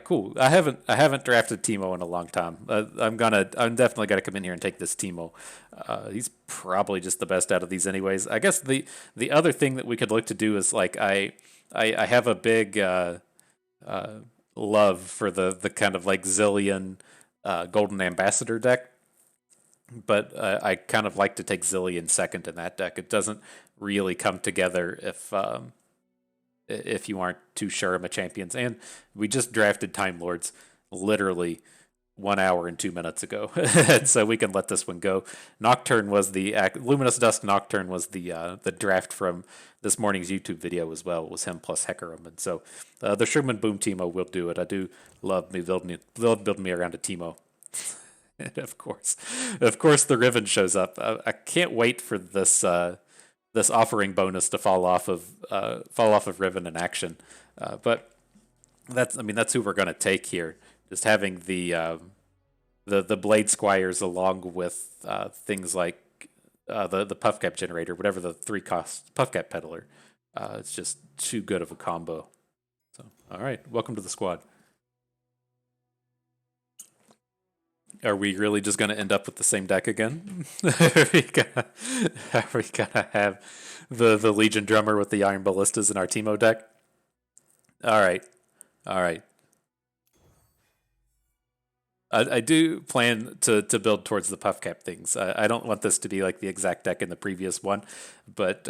cool. I haven't drafted Teemo in a long time. I'm definitely gonna come in here and take this Teemo. He's probably just the best out of these, anyways. I guess the other thing that we could look to do is like I have a big uh, love for the kind of like Zillion Golden Ambassador deck, but I kind of like to take Zillion second in that deck. It doesn't really come together if you aren't too sure of my champions. And we just drafted Time Lords literally 1 hour and 2 minutes ago, and so we can let this one go. Nocturne was Luminous Dusk. Nocturne was the draft from this morning's YouTube video as well. It was him plus Hecarim, and so the Sherman Boom Teemo will do it. I do love building me around a Teemo. And of course, the Riven shows up. I can't wait for this offering bonus to fall off of Riven in action. But that's who we're going to take here. Just having the Blade Squires along with things like the Puffcap generator, whatever the 3-cost Puffcap peddler. It's just too good of a combo. So, all right, welcome to the squad. Are we really just going to end up with the same deck again? Are we gonna have the Legion Drummer with the Iron Ballistas in our Teemo deck? All right, all right. I do plan to build towards the Puffcap things. I don't want this to be like the exact deck in the previous one, but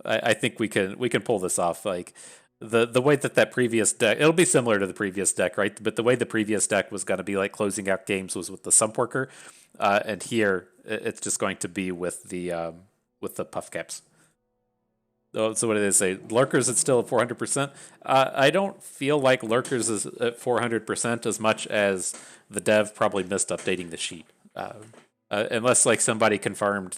I think we can pull this off. Like the way that previous deck, it'll be similar to the previous deck, right? But the way the previous deck was going to be like closing out games was with the Sump Worker, and here it's just going to be with the Puffcaps. Oh, so what did they say? Lurkers, it's still at 400%. I don't feel like Lurkers is at 400% as much as the dev probably missed updating the sheet. Unless like somebody confirmed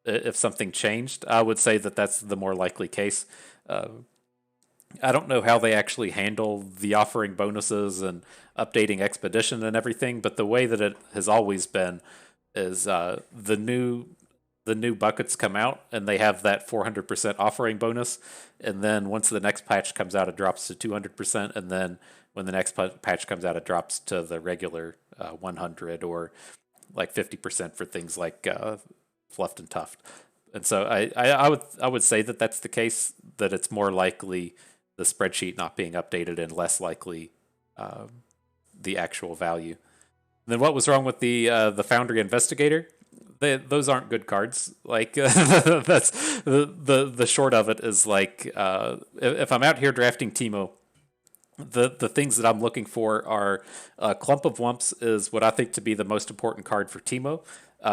if something changed, I would say that that's the more likely case. I don't know how they actually handle the offering bonuses and updating Expedition and everything, but the way that it has always been is the new buckets come out and they have that 400% offering bonus, and then once the next patch comes out, it drops to 200%, and then when the next patch comes out, it drops to the regular 100 or like 50% for things like Fluffed and Tuft. And so I would say that that's the case. That it's more likely the spreadsheet not being updated and less likely the actual value. And then what was wrong with the Foundry Investigator? Those aren't good cards. Like that's the short of it is like if I'm out here drafting Teemo, the things that I'm looking for are Clump of Wumps is what I think to be the most important card for Teemo.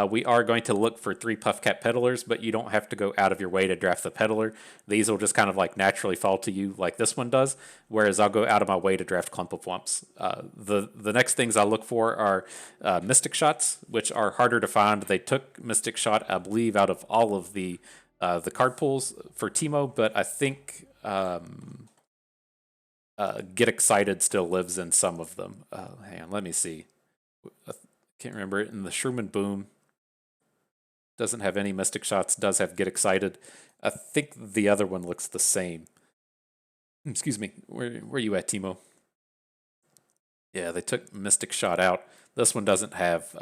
We are going to look for 3 Puffcat Peddlers, but you don't have to go out of your way to draft the Peddler. These will just kind of like naturally fall to you like this one does, whereas I'll go out of my way to draft Clump of Wumps. The next things I look for are Mystic Shots, which are harder to find. They took Mystic Shot, I believe, out of all of the card pools for Teemo, but I think Get Excited still lives in some of them. Hang on, let me see. I can't remember it. In the Sherman Boom, doesn't have any Mystic Shots, does have Get Excited. I think the other one looks the same. Excuse me, where you at, Teemo? Yeah, they took Mystic Shot out. This one doesn't have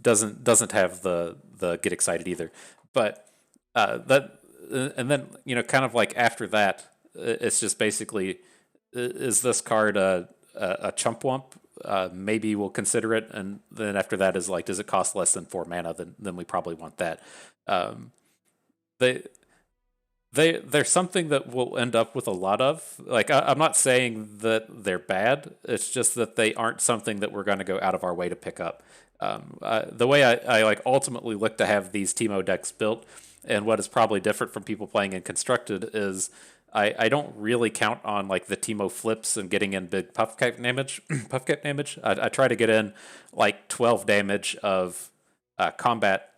doesn't have the Get Excited either. But that and then kind of like after that, it's just basically is this card a chump wump? Maybe we'll consider it, and then after that is like, does it cost less than 4 mana? Then we probably want that. They they're something that we'll end up with a lot of. Like I'm not saying that they're bad. It's just that they aren't something that we're going to go out of our way to pick up. The way I like ultimately look to have these Teemo decks built, and what is probably different from people playing in constructed is I don't really count on like the Teemo flips and getting in big puffcat damage. Puffcat damage. I try to get in like 12 damage of combat,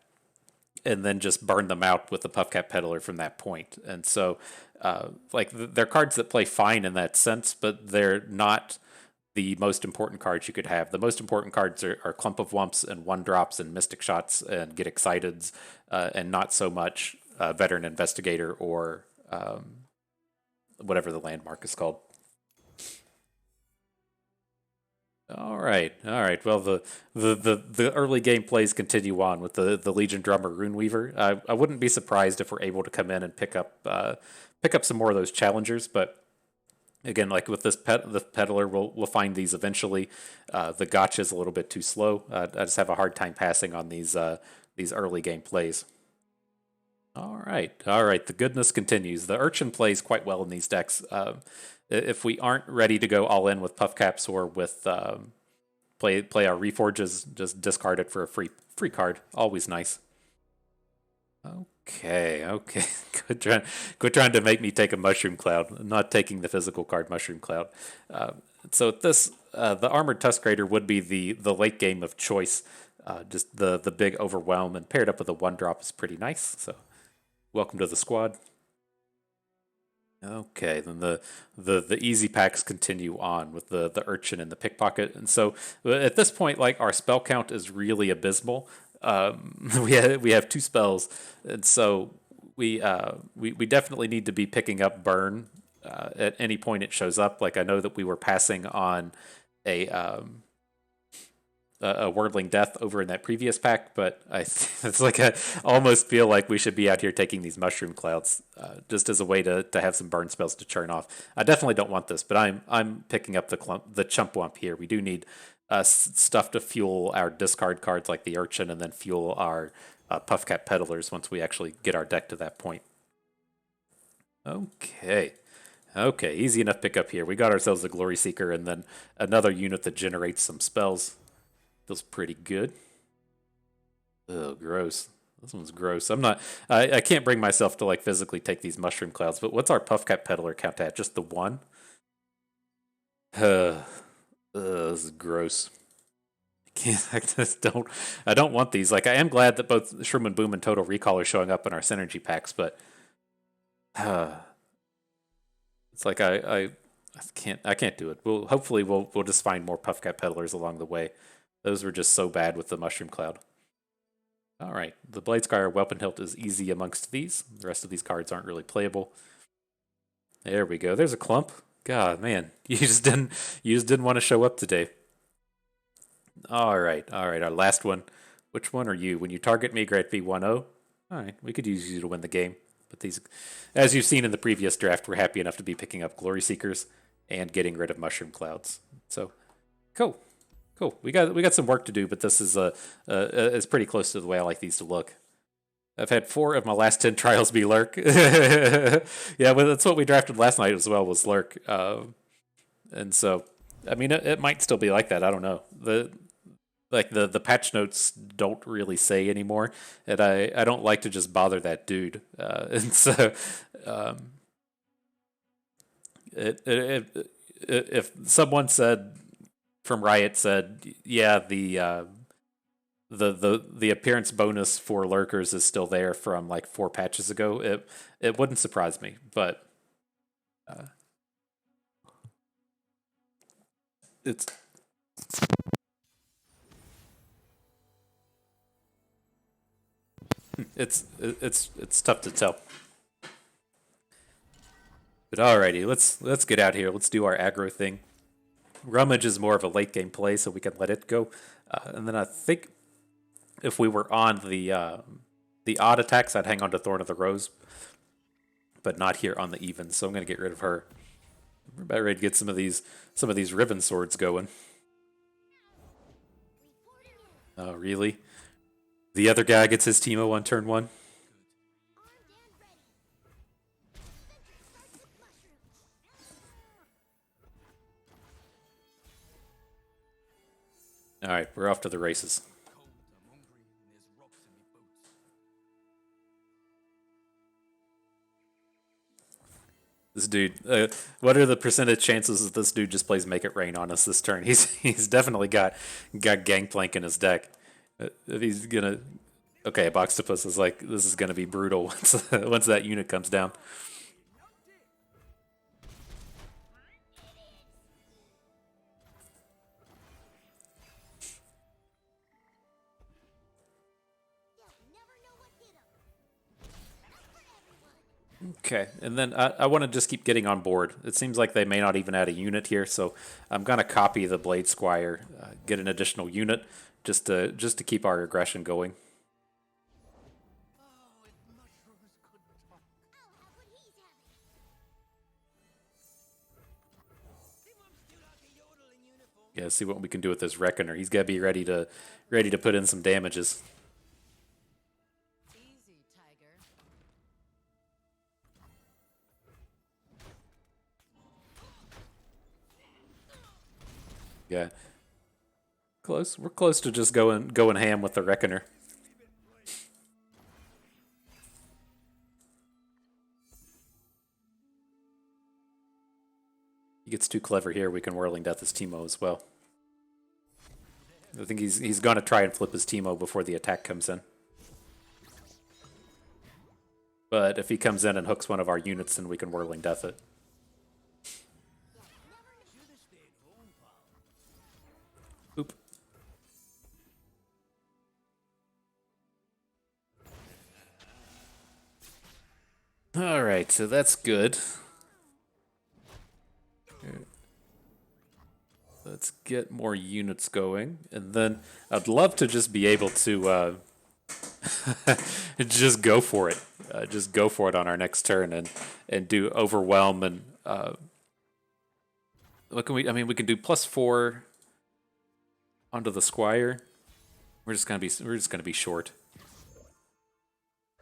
and then just burn them out with the Puffcat Peddler from that point. And so, like they're cards that play fine in that sense, but they're not the most important cards you could have. The most important cards are Clump of Wumps and 1-drops and Mystic Shots and Get Exciteds, and not so much Veteran Investigator or whatever the landmark is called. all right. Well, the early game plays continue on with the Legion Drummer Runeweaver. I wouldn't be surprised if we're able to come in and pick up some more of those challengers, but again, like with the peddler, we'll find these eventually. The gotcha is a little bit too slow. I just have a hard time passing on these early game plays. All right. The goodness continues. The Urchin plays quite well in these decks. If we aren't ready to go all in with Puff Caps or with play our Reforges, just discard it for a free card. Always nice. Okay. Quit trying to make me take a Mushroom Cloud. I'm not taking the physical card Mushroom Cloud. So this the Armored Tusk Raider would be the late game of choice. Just the big overwhelm and paired up with a 1-drop is pretty nice. So welcome to the squad. Okay, then the easy packs continue on with the Urchin and the Pickpocket, and so at this point, like our spell count is really abysmal. We have 2 spells, and so we definitely need to be picking up Burn at any point it shows up. Like I know that we were passing on a Wordling Death over in that previous pack, but it's like I almost feel like we should be out here taking these Mushroom Clouds just as a way to have some burn spells to churn off. I definitely don't want this, but I'm picking up the Chump Wump here. We do need stuff to fuel our discard cards like the Urchin, and then fuel our Puffcat Peddlers once we actually get our deck to that point. Okay, easy enough pickup here. We got ourselves a Gloryseeker and then another unit that generates some spells. Feels pretty good. Oh, gross. This one's gross. I can't bring myself to like physically take these Mushroom Clouds, but what's our Puffcat Peddler count at? Just the 1? This is gross. I don't want these. Like I am glad that both Shroom and Boom and Total Recall are showing up in our synergy packs, but it's like I can't do it. Hopefully we'll just find more Puffcat Peddlers along the way. Those were just so bad with the Mushroom Cloud. All right, the Bladeskyre Weapon Hilt is easy amongst these. The rest of these cards aren't really playable. There we go. There's a clump. God, man, you just didn't want to show up today. All right. Our last one. Which one are you? When you target me, grant V1-0. All right, we could use you to win the game. But these, as you've seen in the previous draft, we're happy enough to be picking up Glory Seekers and getting rid of Mushroom Clouds. So, cool. We got some work to do, but this is it's pretty close to the way I like these to look. I've had 4 of my last 10 trials be Lurk. Yeah, but that's what we drafted last night as well, was Lurk. And so, I mean, it might still be like that. I don't know. The patch notes don't really say anymore, and I don't like to just bother that dude. And so, if someone said from Riot said, yeah, the appearance bonus for lurkers is still there from like 4 patches ago, it wouldn't surprise me, but it's tough to tell. But alrighty, let's get out here. Let's do our aggro thing. Rummage is more of a late game play, so we can let it go. And then I think if we were on the odd attacks, I'd hang on to Thorn of the Rose, but not here on the even. So I'm going to get rid of her. We're about ready to get some of these ribbon swords going. Oh, really? The other guy gets his Teemo on turn 1. All right, we're off to the races. This dude, what are the percentage chances that this dude just plays Make It Rain on us this turn? He's definitely got Gangplank in his deck. If he's gonna, okay, Boxtopus is like, this is gonna be brutal once that unit comes down. Okay, and then I want to just keep getting on board. It seems like they may not even add a unit here, so I'm gonna copy the Blade Squire, get an additional unit, just to keep our aggression going. Yeah, see what we can do with this Reckoner. He's got to be ready to put in some damages. Easy, Tiger. Yeah, close. We're close to just going ham with the Reckoner. He gets too clever here. We can Whirling Death his Teemo as well. I think he's going to try and flip his Teemo before the attack comes in. But if he comes in and hooks one of our units, then we can Whirling Death it. Oop. Alright, so that's good. Let's get more units going. And then I'd love to just be able to just go for it. Just go for it on our next turn and do Overwhelm and what can we? I mean, we can do +4 onto the Squire. We're just gonna be short.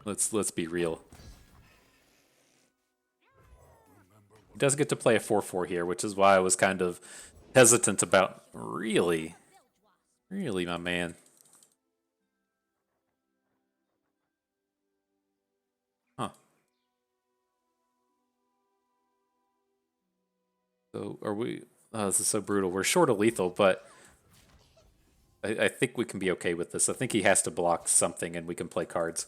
Let's be real. He does get to play a 4/4 here, which is why I was kind of hesitant about really, my man. Huh. So are we? Oh, this is so brutal. We're short of lethal, but I think we can be okay with this. I think he has to block something, and we can play cards.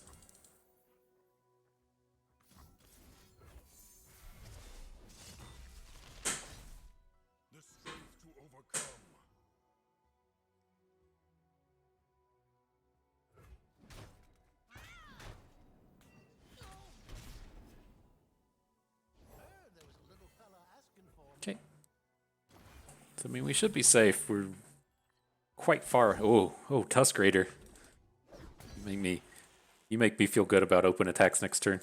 Okay. So, I mean, we should be safe. We're quite far. Oh, Tusk Raider. You make me feel good about open attacks next turn.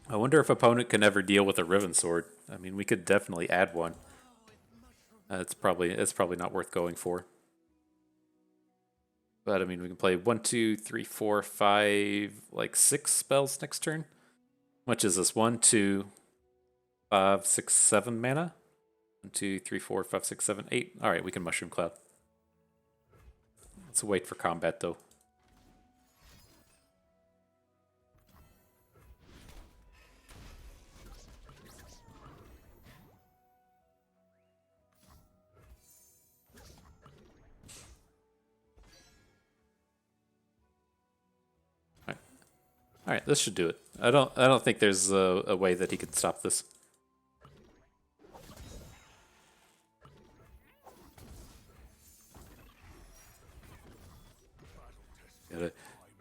I wonder if opponent can ever deal with a Riven Sword. I mean, we could definitely add one. It's probably not worth going for. But I mean, we can play 1, 2, 3, 4, 5, like 6 spells next turn. How much is this? 1, 2, 5, 6, 7 mana. 1, 2, 3, 4, 5, 6, 7, 8. All right, we can Mushroom Cloud. Let's wait for combat though. All right, this should do it. I don't think there's a way that he could stop this.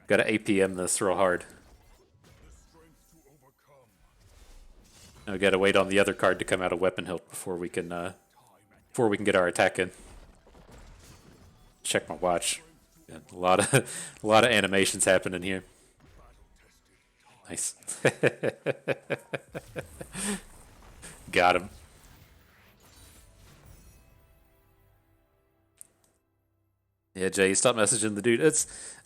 Gotta APM this real hard. Now we gotta wait on the other card to come out of Weapon Hilt before we can get our attack in. Check my watch. Yeah, a lot of animations happening here. Nice. Got him. Yeah, Jay, stop messaging the dude.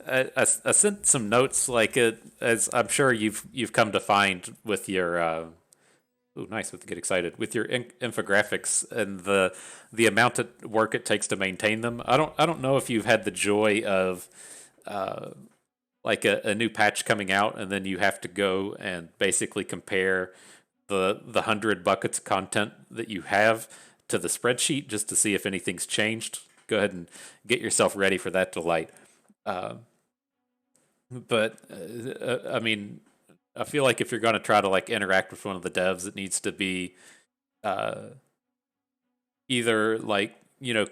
I sent some notes like it, as I'm sure you've come to find with your nice with Get Excited with your infographics and the amount of work it takes to maintain them. I don't know if you've had the joy of like a new patch coming out and then you have to go and basically compare the 100 buckets of content that you have to the spreadsheet just to see if anything's changed. Go ahead and get yourself ready for that delight. But I mean, I feel like if you're going to try to like interact with one of the devs, it needs to be either like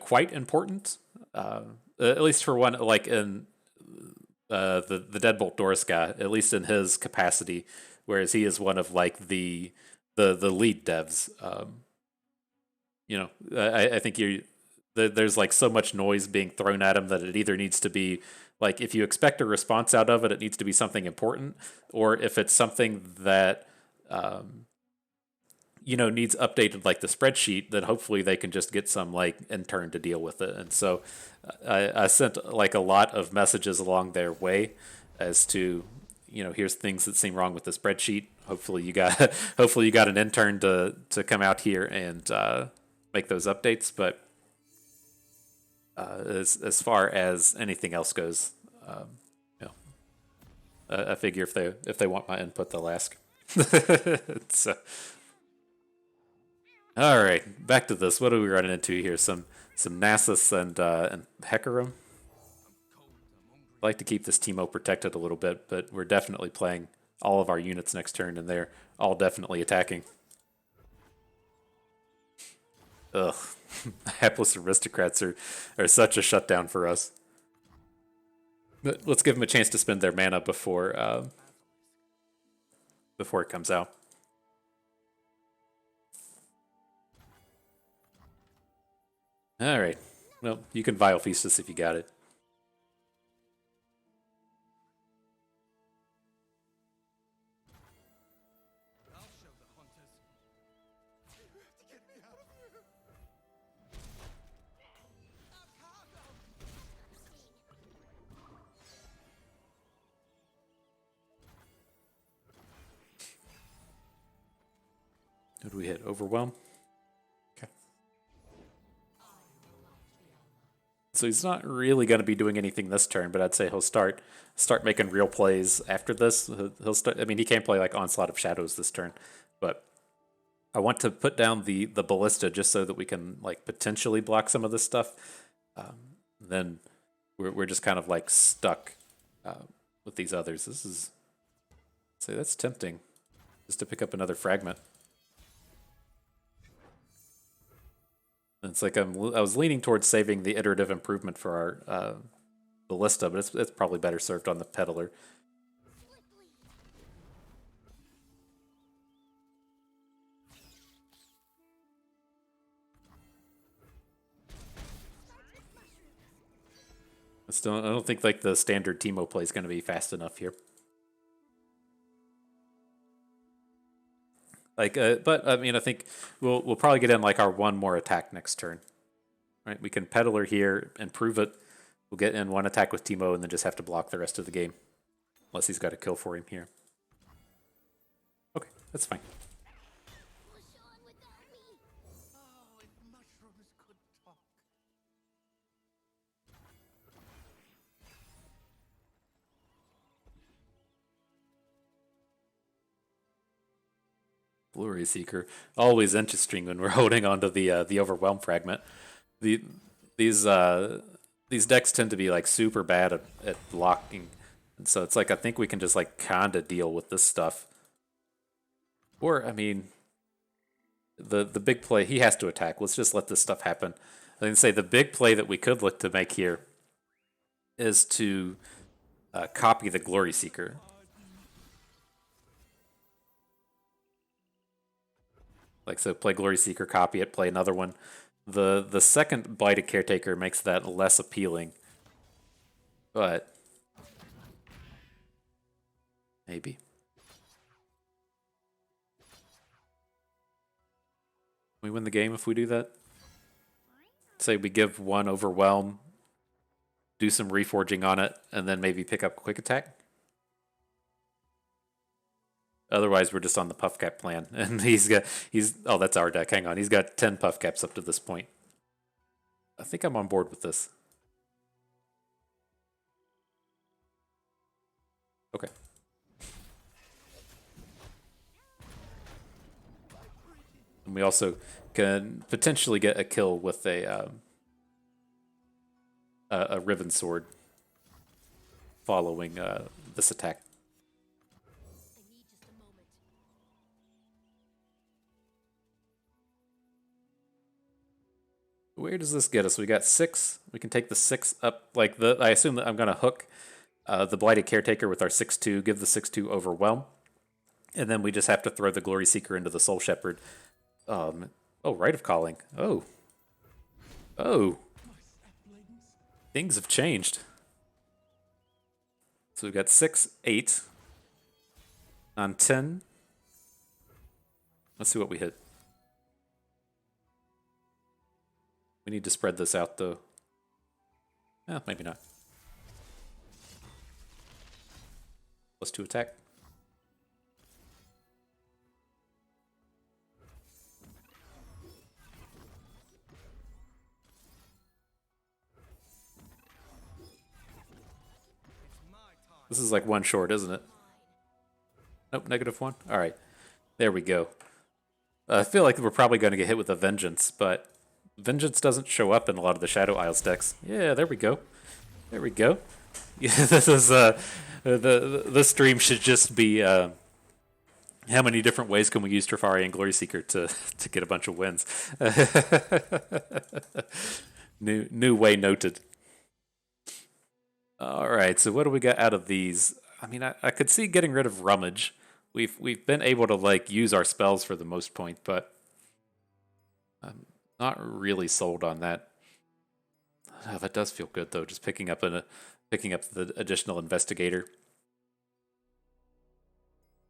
quite important, at least for one, like in the Deadbolt Doris guy, at least in his capacity, whereas he is one of like the lead devs. You know, I think there's like so much noise being thrown at him that it either needs to be like if you expect a response out of it, it needs to be something important, or if it's something that you know needs updated like the spreadsheet, then hopefully they can just get some like intern to deal with it. And so I sent like a lot of messages along their way as to you know here's things that seem wrong with the spreadsheet. Hopefully you got hopefully you got an intern to come out here and make those updates. But as far as anything else goes, you know, I figure if they want my input, they'll ask. So, all right, back to this. What are we running into here? Some Nasus and Hecarim. I like to keep this Teemo protected a little bit, but we're definitely playing all of our units next turn, and they're all definitely attacking. Ugh, hapless aristocrats are such a shutdown for us. But let's give them a chance to spend their mana before it comes out. All right. Well, you can Vile Feast us if you got it. What do we hit? Overwhelm? Okay. So he's not really going to be doing anything this turn, but I'd say he'll start making real plays after this. He'll start. I mean, he can't play like Onslaught of Shadows this turn, but I want to put down the ballista just so that we can like potentially block some of this stuff. Then we're just kind of like stuck with these others. This is say that's tempting, just to pick up another fragment. It's like I was leaning towards saving the iterative improvement for our ballista, but it's probably better served on the peddler. I don't think like the standard Teemo play is going to be fast enough here. Like, but I mean, I think we'll probably get in like our one more attack next turn. Right, we can peddler here, improve it. We'll get in one attack with Teemo, and then just have to block the rest of the game, unless he's got a kill for him here. Okay, that's fine. Gloryseeker, always interesting when we're holding on to the overwhelm fragment. The these decks tend to be like super bad at blocking, and so it's like I think we can just like kinda deal with this stuff. Or I mean, the big play he has to attack. Let's just let this stuff happen. I can say the big play that we could look to make here is to copy the Gloryseeker. Like so, play Gloryseeker, copy it, play another one. The second Blighted Caretaker makes that less appealing, but maybe. We win the game if we do that. Say we give one Overwhelm, do some reforging on it, and then maybe pick up Quick Attack. Otherwise, we're just on the puff cap plan, and oh, that's our deck. Hang on, he's got 10 puff caps up to this point. I think I'm on board with this. Okay. And we also can potentially get a kill with a Riven Sword following this attack. Where does this get us? We got 6. We can take the 6 up. Like I assume that I'm gonna hook the Blighted Caretaker with our 6/2. Give the 6/2 Overwhelm, and then we just have to throw the Gloryseeker into the Soul Shepherd. Oh, Rite of Calling. Oh, things have changed. So we've got 6, 8 on 10. Let's see what we hit. We need to spread this out, though. Maybe not. +2 attack. This is like one short, isn't it? Nope, -1. All right, there we go. I feel like we're probably going to get hit with a Vengeance, but Vengeance doesn't show up in a lot of the Shadow Isles decks. Yeah, there we go. There we go. Yeah, this is the stream should just be how many different ways can we use Trifarian Gloryseeker to get a bunch of wins. New way noted. All right, so what do we got out of these? I mean, I could see getting rid of Rummage. We've been able to like use our spells for the most point, but I'm not really sold on that. Oh, that does feel good though, just picking up the additional Investigator.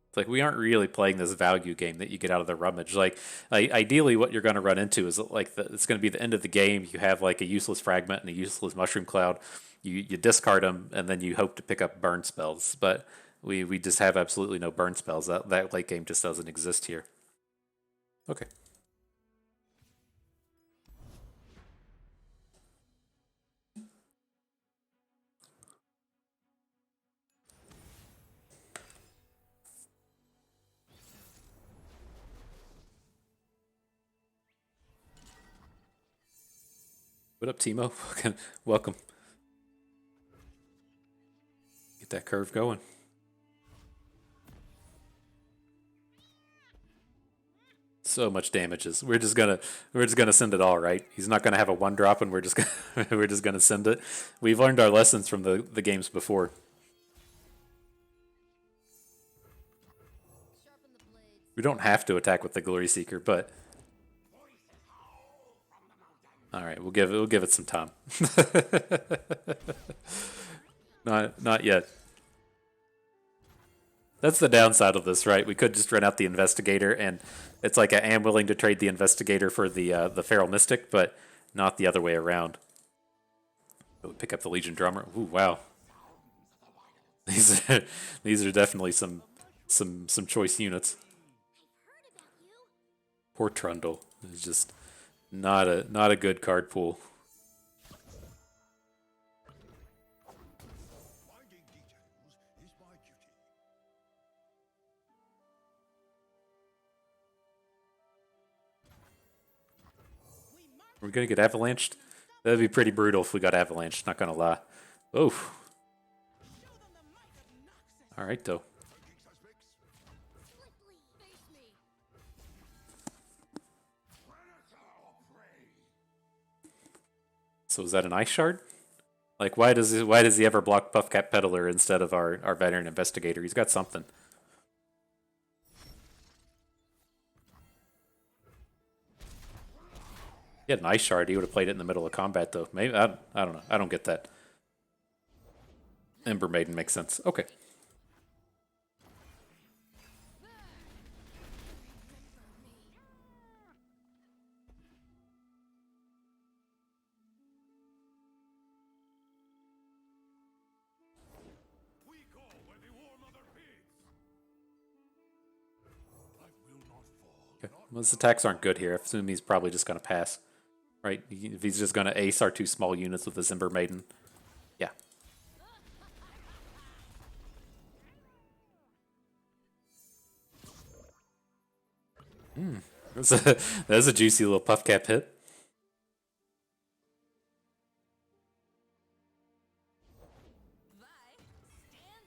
It's like we aren't really playing this value game that you get out of the Rummage. Like ideally, what you're going to run into is like it's going to be the end of the game. You have like a useless Fragment and a useless Mushroom Cloud. You discard them, and then you hope to pick up burn spells. But we just have absolutely no burn spells. That late game just doesn't exist here. Okay. What up, Teemo? Welcome. Get that curve going. So much damages. We're just gonna send it all, right? He's not gonna have a 1-drop, and we're just gonna send it. We've learned our lessons from the games before. We don't have to attack with the Gloryseeker, but all right, we'll give it some time. Not yet. That's the downside of this, right? We could just run out the Investigator, and it's like I am willing to trade the Investigator for the Feral Mystic, but not the other way around. Pick up the Legion Drummer. Ooh, wow. These are definitely some choice units. Poor Trundle. It's just not a good card pool. We're gonna get avalanched. That'd be pretty brutal if we got avalanched. Not gonna lie. Oof. All right though. So is that an Ice Shard? Like, why does he ever block Puffcat Peddler instead of our Veteran Investigator? He's got something. He had an Ice Shard. He would have played it in the middle of combat, though. Maybe I don't know. I don't get that. Ember Maiden makes sense. Okay. Well, his attacks aren't good here. I assume he's probably just going to pass. Right? If he's just going to ace our 2 small units with his Ember Maiden. Yeah. That's a juicy little puff cap hit.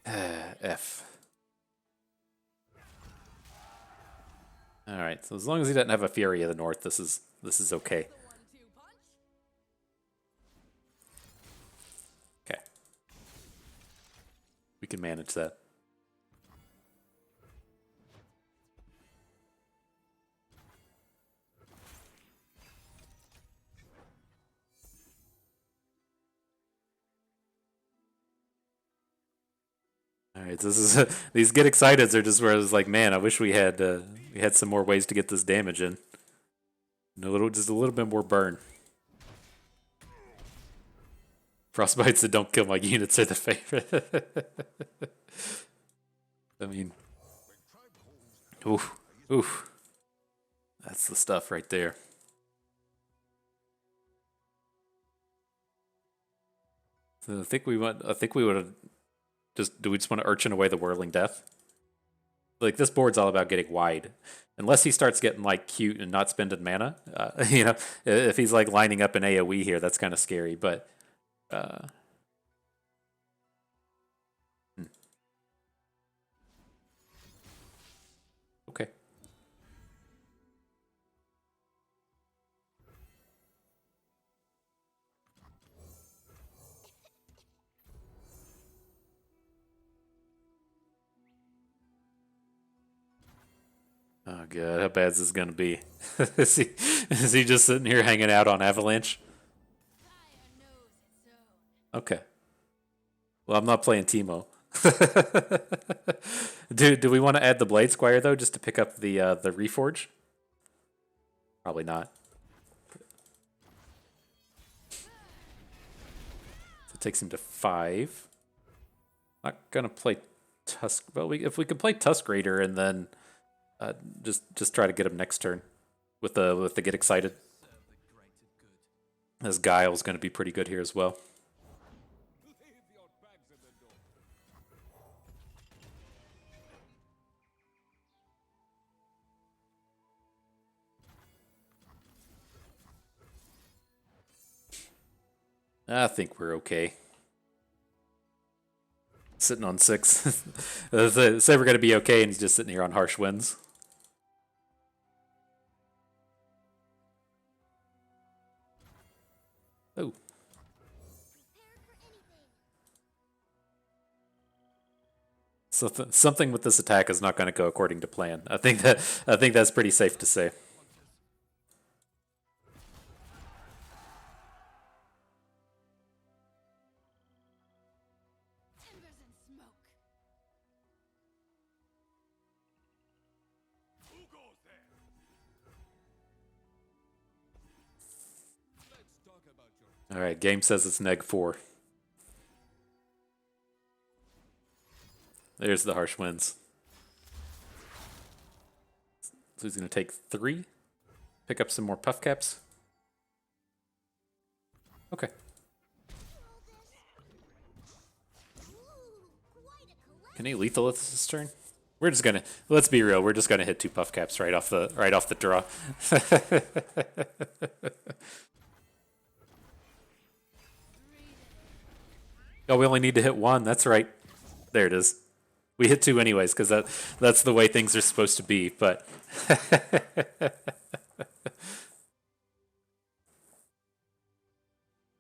F. All right. So as long as he doesn't have a Fury of the North, this is okay. can manage that. All right, this is these get excited are just where I was like, man, I wish we had some more ways to get this damage in. Just a little bit more burn. Frostbites that don't kill my units are the favorite. I mean, oof, oof. That's the stuff right there. So I think we would have do we just want to urchin away the Whirling Death? Like, this board's all about getting wide. Unless he starts getting, like, cute and not spending mana. You know, if he's, like, lining up an AoE here, that's kind of scary. But, okay. Oh, God, how bad is this going to be? Is he just sitting here hanging out on Avalanche? Okay. Well, I'm not playing Teemo. Do we want to add the Blade Squire, though, just to pick up the Reforge? Probably not. So it takes him to 5. Not going to play Tusk. Well, if we could play Tusk Raider and then just try to get him next turn with the Get Excited. As Guile's going to be pretty good here as well. I think we're okay. Sitting on 6. Say we're going to be okay, and he's just sitting here on Harsh Winds. Oh. So something with this attack is not going to go according to plan. I think that's pretty safe to say. All right, game says it's -4. There's the Harsh Winds. So he's going to take 3. Pick up some more Puff Caps. Okay. Can he lethal this turn? We're just gonna, let's be real, we're just gonna hit 2 Puff Caps right off the draw. Oh, we only need to hit 1. That's right. There it is. We hit 2 anyways, because that's the way things are supposed to be, but...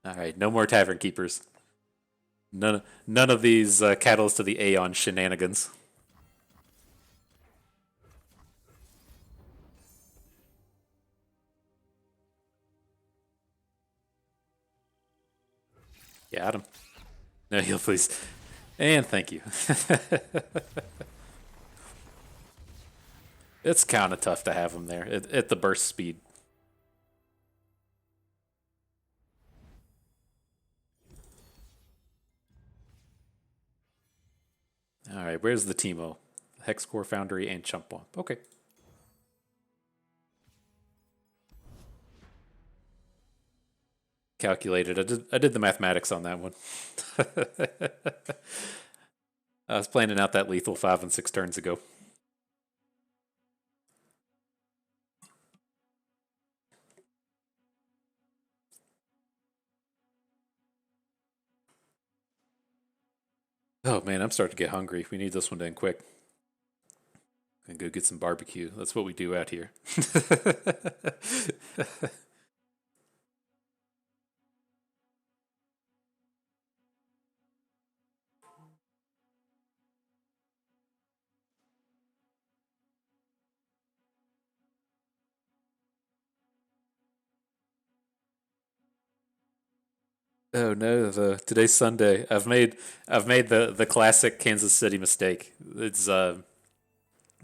Alright, no more Tavern Keepers. None of these Catalyst to the Aeon shenanigans. Yeah, Adam. No, heal, please. And thank you. It's kind of tough to have him there at the burst speed. All right, where's the Teemo? Hexcore Foundry and Chump Womp. Okay. Calculated. I did the mathematics on that one. I was planning out that lethal 5 and 6 turns ago. Oh man, I'm starting to get hungry. We need this one to end quick. And go get some barbecue. That's what we do out here. Oh no, today's Sunday. I've made the classic Kansas City mistake. It's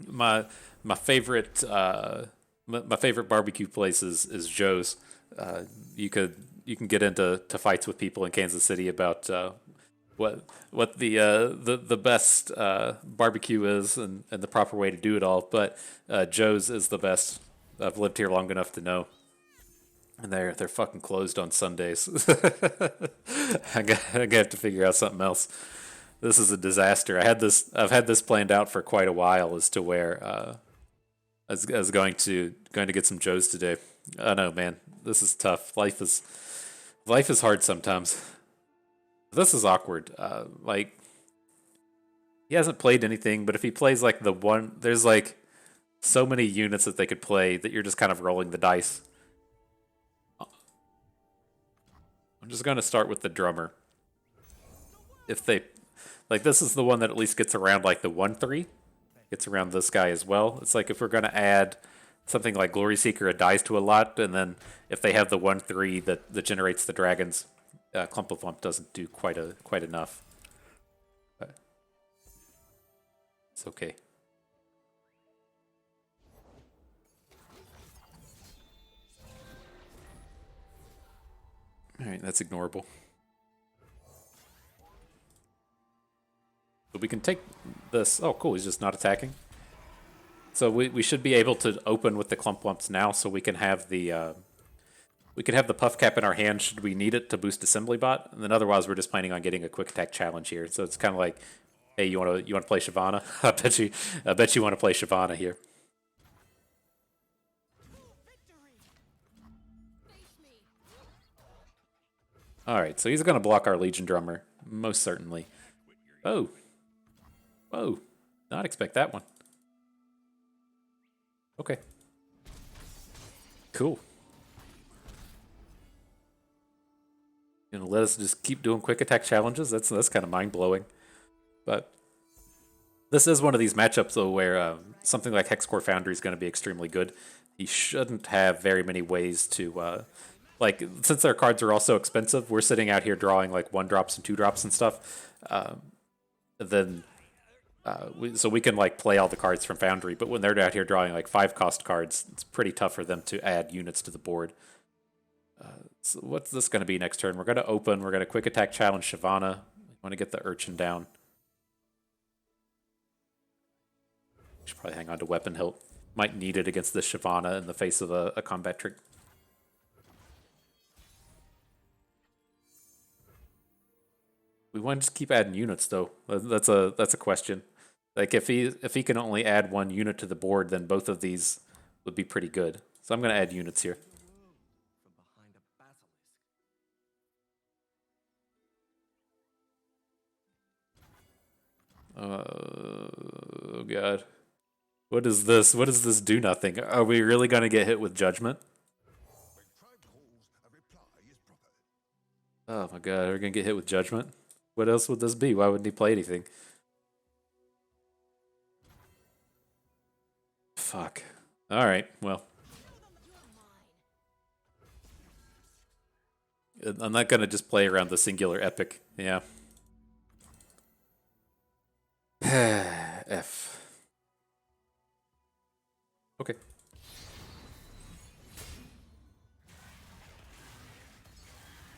my my favorite my favorite barbecue place is Joe's. Uh, you could you can get into fights with people in Kansas City about what the best barbecue is and the proper way to do it all. But Joe's is the best. I've lived here long enough to know, and they're fucking closed on Sundays. I have to figure out something else. This is a disaster. I've had this planned out for quite a while as to where I was going to get some Joes today. I know, man. This is tough. Life is hard sometimes. This is awkward. Like he hasn't played anything, but if he plays like the one, there's like so many units that they could play that you're just kind of rolling the dice. I'm just going to start with the drummer. If they like, this is the one that at least gets around like the 1/3. Gets around this guy as well. It's like if we're going to add something like Gloryseeker, it dies to a lot, and then if they have the 1/3 that generates the dragons, Clump of Lump doesn't do quite enough. But it's okay. All right, that's ignorable. But we can take this. Oh, cool. He's just not attacking. So we should be able to open with the Clump Lumps now, so we can have the puff cap in our hand should we need it to boost assembly bot, and then otherwise we're just planning on getting a quick attack challenge here. So it's kind of like, hey, you want to play Shyvana? I bet you want to play Shyvana here. All right, so he's going to block our Legion Drummer most certainly. Oh, whoa, not expect that one. Okay, cool. Gonna let us just keep doing quick attack challenges. That's kind of mind blowing. But this is one of these matchups though where something like Hexcore Foundry is going to be extremely good. He shouldn't have very many ways to like since their cards are also expensive. We're sitting out here drawing like 1 drops and 2 drops and stuff. Then so we can like play all the cards from Foundry, but when they're out here drawing like 5 cost cards, it's pretty tough for them to add units to the board. So what's this going to be next turn? We're going to open. We're going to quick attack challenge Shyvana. We want to get the Urchin down. Should probably hang on to Weapon Hilt. Might need it against this Shyvana in the face of a combat trick. We want to just keep adding units though. That's a question. Like if he can only add 1 unit to the board, then both of these would be pretty good. So I'm going to add units here. Oh god. What is this? What does this do nothing? Are we really going to get hit with Judgment? Oh my god, we're going to get hit with Judgment? What else would this be? Why wouldn't he play anything? Fuck. Alright, well. I'm not going to just play around the singular epic. Yeah. F. Okay.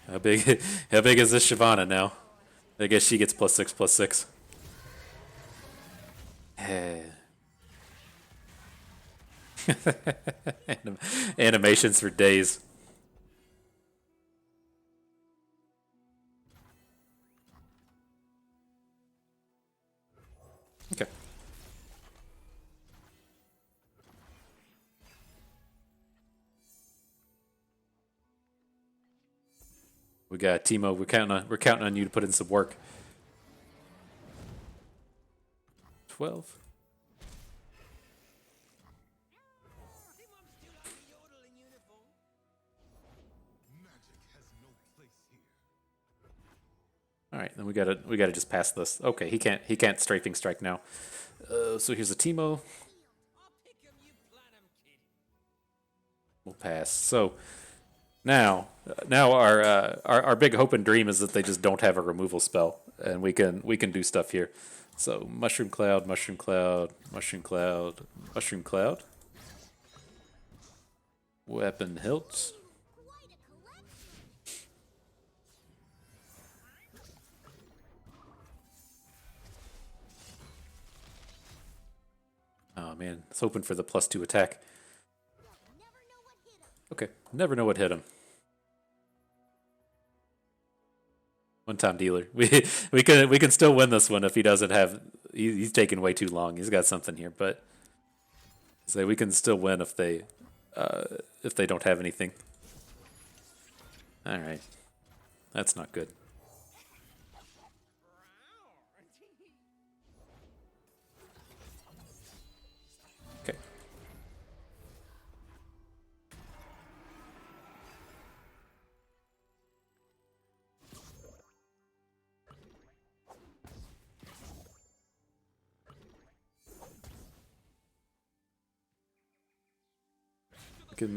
How big how big is this Shyvana now? I guess she gets +6/+6. Animations for days. Okay. We got Teemo. We're counting on you to put in some work. 12. All right, then we gotta just pass this. Okay, he can't strafing strike now. So here's a Teemo. We'll pass. So Now our big hope and dream is that they just don't have a removal spell, and we can do stuff here. So mushroom cloud, mushroom cloud, mushroom cloud, mushroom cloud. Weapon hilt. Oh man, it's hoping for the +2 attack. Okay, never know what hit him. One-time dealer. We can still win this one if he doesn't have. He's taking way too long. He's got something here, but so we can still win if they don't have anything. All right, that's not good. Okay.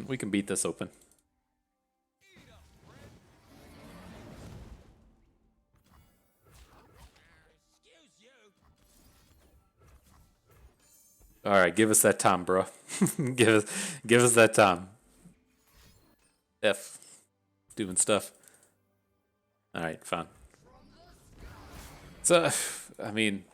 We can beat this open. All right, give us that time, bro. Give us that time. F, doing stuff. All right, fine. So, I mean,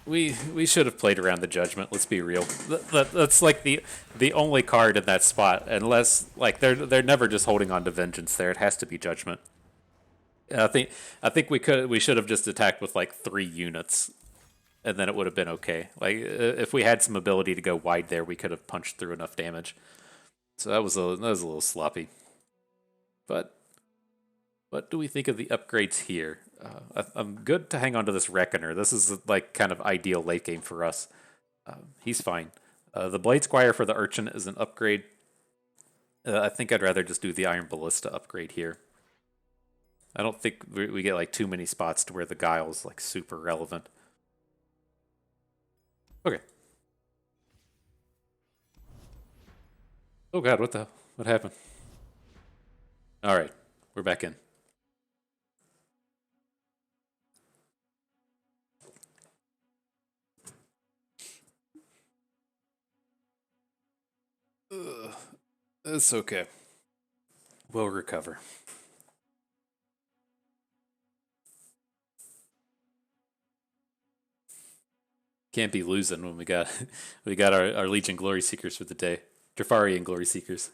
we should have played around the judgment. Let's be real. That's like the only card in that spot, unless like they're never just holding on to vengeance. There, it has to be judgment. And I think we should have just attacked with like 3 units, and then it would have been okay. Like if we had some ability to go wide there, we could have punched through enough damage. So that was a little sloppy. But what do we think of the upgrades here? I'm good to hang on to this Reckoner. This is like kind of ideal late game for us. He's fine. The Blade Squire for the Urchin is an upgrade. I think I'd rather just do the Iron Ballista upgrade here. I don't think we get like too many spots to where the Guile's like super relevant. Okay. Oh god, what happened? All right, we're back in. It's okay. We'll recover. Can't be losing when we got we got our Legion Glory Seekers for the day. Trifarian Glory Seekers.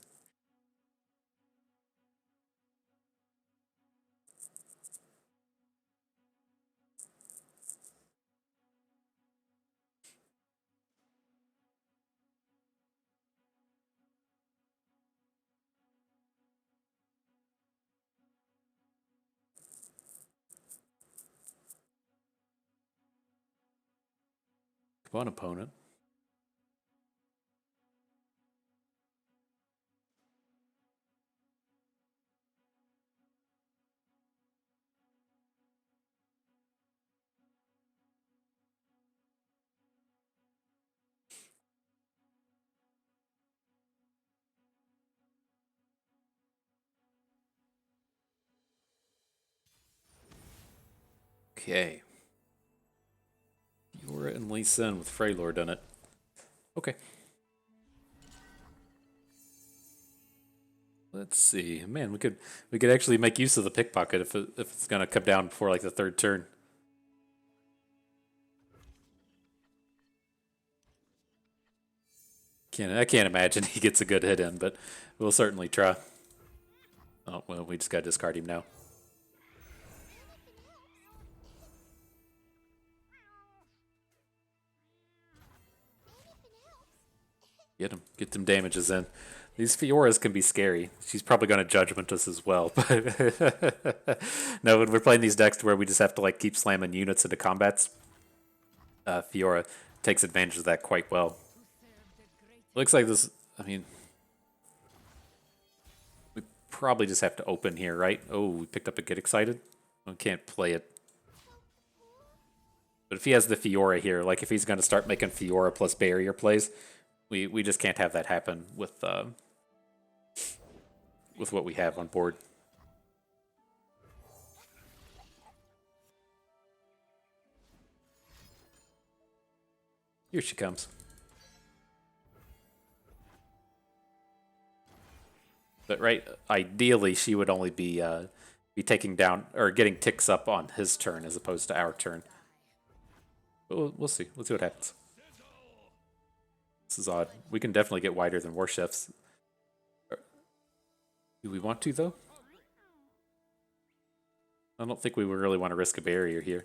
Come on, opponent. Okay. Yora and Lee Sin with Freylord in it. Okay. Let's see. Man, we could actually make use of the pickpocket if it's gonna come down before like the 3rd turn. I can't imagine he gets a good hit in, but we'll certainly try. Oh well, we just gotta discard him now. Get them damages in. These Fioras can be scary. She's probably going to judgment us as well. But no, when we're playing these decks to where we just have to like keep slamming units into combats, Fiora takes advantage of that quite well. Looks like this. I mean, we probably just have to open here, right? Oh, we picked up a Get Excited. We can't play it. But if he has the Fiora here, like if he's going to start making Fiora plus barrier plays, we just can't have that happen with with what we have on board. Here she comes. But right, ideally she would only be taking down or getting ticks up on his turn as opposed to our turn. But we'll see. We'll see what happens. This is odd. We can definitely get wider than war chefs. Do we want to though? I don't think we would really want to risk a barrier here.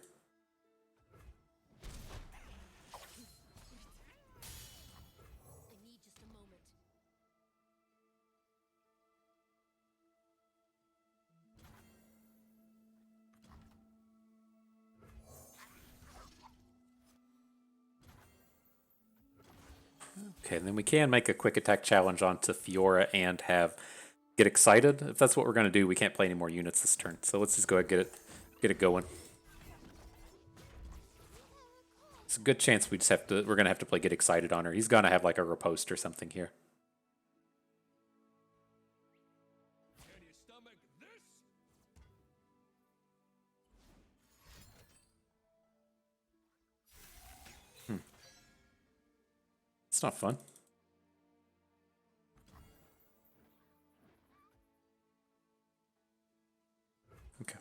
Okay, and then we can make a quick attack challenge onto Fiora and have get excited. If that's what we're going to do, we can't play any more units this turn. So let's just go ahead and get it going. It's a good chance we're going to have to play get excited on her. He's going to have like a riposte or something here. It's not fun. Okay.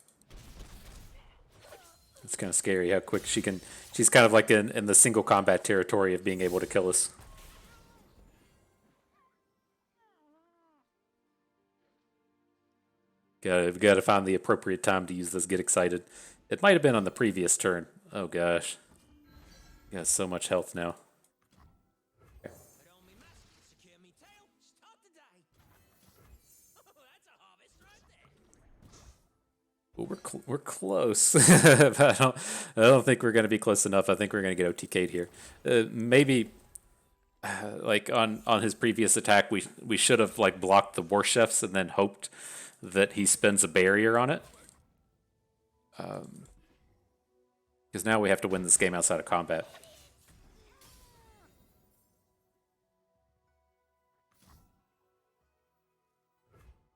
It's kind of scary how quick she can... She's kind of like in the single combat territory of being able to kill us. We've got to find the appropriate time to use this get excited. It might have been on the previous turn. Oh gosh. He has so much health now. Well, we're close. I don't think we're going to be close enough. I think we're going to get OTK'd here. Maybe like on his previous attack, we should have like blocked the war chefs and then hoped that he spends a barrier on it. Because now we have to win this game outside of combat.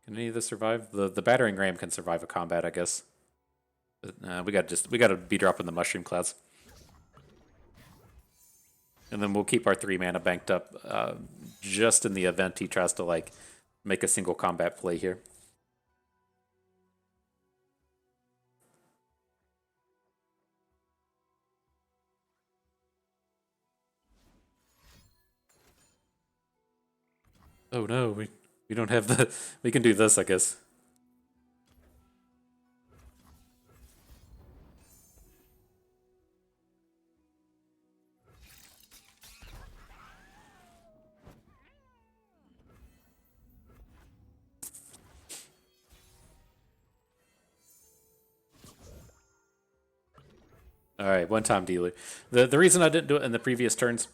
Can any of this survive? The battering ram can survive a combat, I guess. But we got to be dropping the mushroom clouds. And then we'll keep our 3 mana banked up just in the event he tries to like make a single combat play here. Oh no, we don't have the... We can do this, I guess. All right, one-time dealer. The reason I didn't do it in the previous turns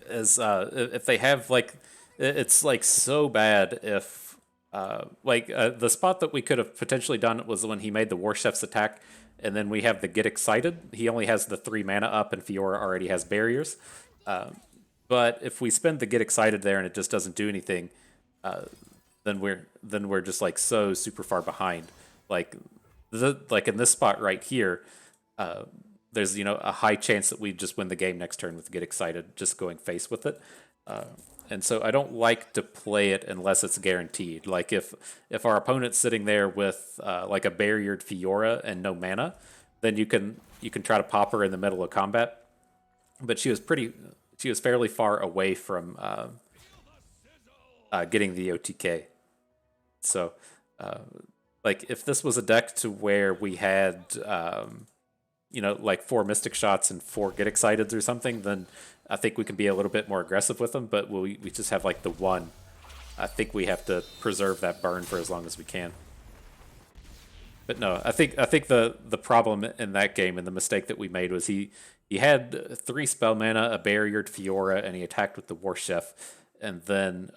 is if they have like... It's like so bad if... the spot that we could have potentially done was when he made the War Chef's attack, and then we have the Get Excited. He only has the 3 mana up, and Fiora already has barriers. But if we spend the Get Excited there and it just doesn't do anything, then we're just like so super far behind. Like in this spot right here, there's a high chance that we just win the game next turn with Get Excited, just going face with it. And so I don't like to play it unless it's guaranteed. Like if our opponent's sitting there with like a barriered Fiora and no mana, then you can try to pop her in the middle of combat. But she was fairly far away from getting the OTK. So like if this was a deck to where we had like 4 Mystic Shots and 4 Get Exciteds or something, then I think we can be a little bit more aggressive with them, but we just have like the 1. I think we have to preserve that burn for as long as we can. But no, I think the problem in that game and the mistake that we made was he had 3 spell mana, a barriered Fiora, and he attacked with the War Chef, and then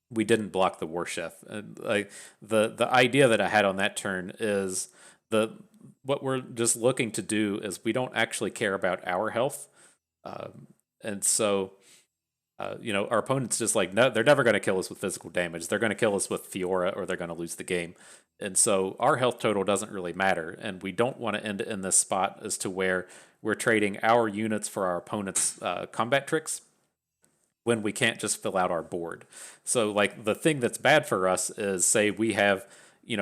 we didn't block the War Chef. And like the idea that I had on that turn is what we're just looking to do is we don't actually care about our health. And so our opponent's just like, no, they're never going to kill us with physical damage. They're going to kill us with Fiora, or they're going to lose the game. And so our health total doesn't really matter, and we don't want to end in this spot as to where we're trading our units for our opponent's combat tricks when we can't just fill out our board. So like the thing that's bad for us is, say we have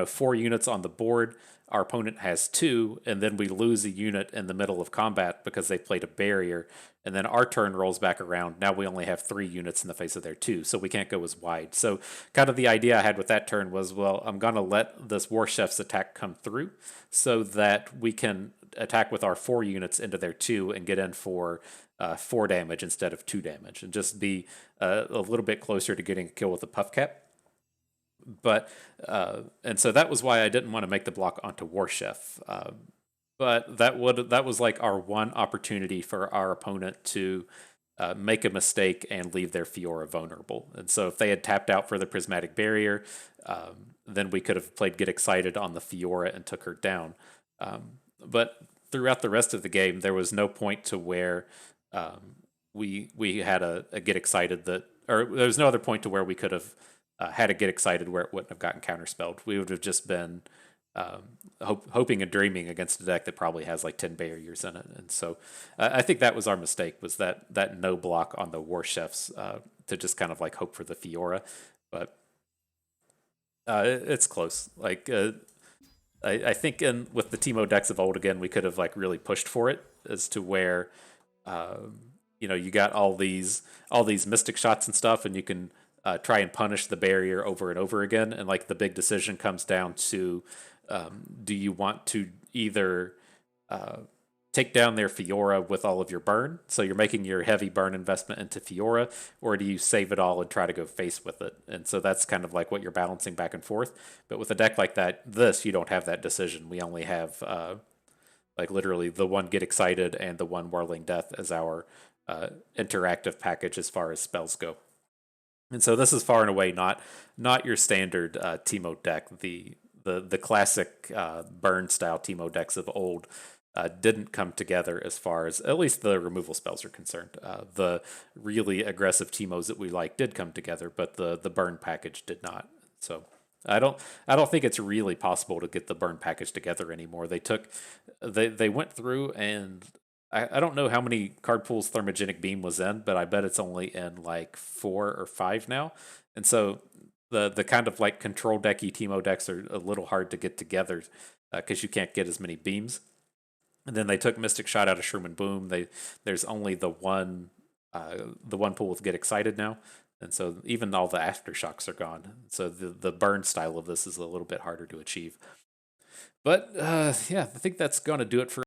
4 units on the board, our opponent has 2, and then we lose a unit in the middle of combat because they played a barrier, and then our turn rolls back around. Now we only have 3 units in the face of their 2, so we can't go as wide. So kind of the idea I had with that turn was, well, I'm gonna let this War Chef's attack come through so that we can attack with our 4 units into their 2 and get in for 4 damage instead of 2 damage, and just be a little bit closer to getting a kill with a puff cap. But and so that was why I didn't want to make the block onto War Chef. But that was like our one opportunity for our opponent to make a mistake and leave their Fiora vulnerable. And so if they had tapped out for the Prismatic Barrier, then we could have played Get Excited on the Fiora and took her down. But throughout the rest of the game, there was no point to where we had a Get Excited or there was no other point to where we could have had a Get Excited where it wouldn't have gotten counterspelled. We would have just been hoping and dreaming against a deck that probably has like 10 barriers in it. And so I think that was our mistake, was that no block on the War Chefs to just kind of like hope for the Fiora. But it's close. Like I think with the Teemo decks of old, again, we could have like really pushed for it, as to where you got all these mystic shots and stuff, and you can try and punish the barrier over and over again. And like the big decision comes down to, do you want to either take down their Fiora with all of your burn, so you're making your heavy burn investment into Fiora, or do you save it all and try to go face with it? And so that's kind of like what you're balancing back and forth. But with a deck like that, you don't have that decision. We only have like literally the one Get Excited and the one Whirling Death as our interactive package as far as spells go. And so this is far and away not your standard Teemo deck. The classic burn style Teemo decks of old didn't come together as far as at least the removal spells are concerned. The really aggressive Teemos that we like did come together, but the burn package did not. So I don't think it's really possible to get the burn package together anymore. They went through, and I don't know how many card pools Thermogenic Beam was in, but I bet it's only in like 4 or 5 now. And so the kind of like control decky Teemo decks are a little hard to get together because you can't get as many beams. And then they took Mystic Shot out of Shroom and Boom. There's only the one pool with Get Excited now. And so even all the aftershocks are gone. So the burn style of this is a little bit harder to achieve. But yeah, I think that's going to do it for